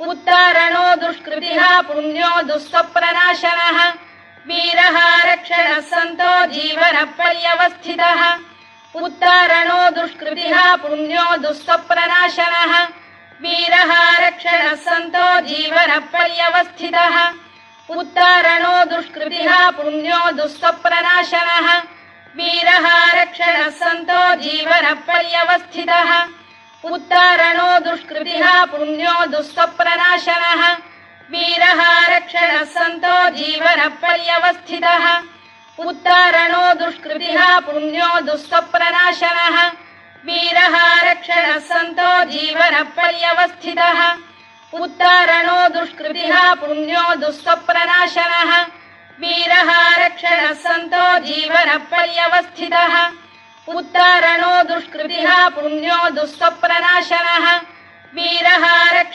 उत्तारणो दुष्कृतिः पुण्यो दुःस्वप्ननाशनः वीरः रक्षणः सन्तो जीवनपर्यवस्थितः उत्तारणो दुष्कृतिः पुण्यो दुःस्वप्ननाशनः वीरः रक्षणः सन्तो जीवनपर्यवस्थितः उत्तारणो दुष्कृतिः पुण्यो दुःस्वप्ननाशनः वीरः रक्षणः सन्तो जीवनपर्यवस्थितः उत्तारणो दुष्कृतिः पुण्यो दुःस्वप्ननाशनः वीरः रक्षणः सन्तो जीवनपर्यवस्थितः उत्तारणो दुष्कृतिः पुण्यो दुःस्वप्ननाशनः वीरः रक्षणः सन्तो जीवनपर्यवस्थितः उत्तारणो दुष्कृतिः पुण्यो दुःस्वप्ननाशनः वीरः रक्षणः सन्तो जीवनपर्यवस्थितः उत्तारणो दुष्कृतिः पुण्यो दुःस्वप्ननाशनः वीरः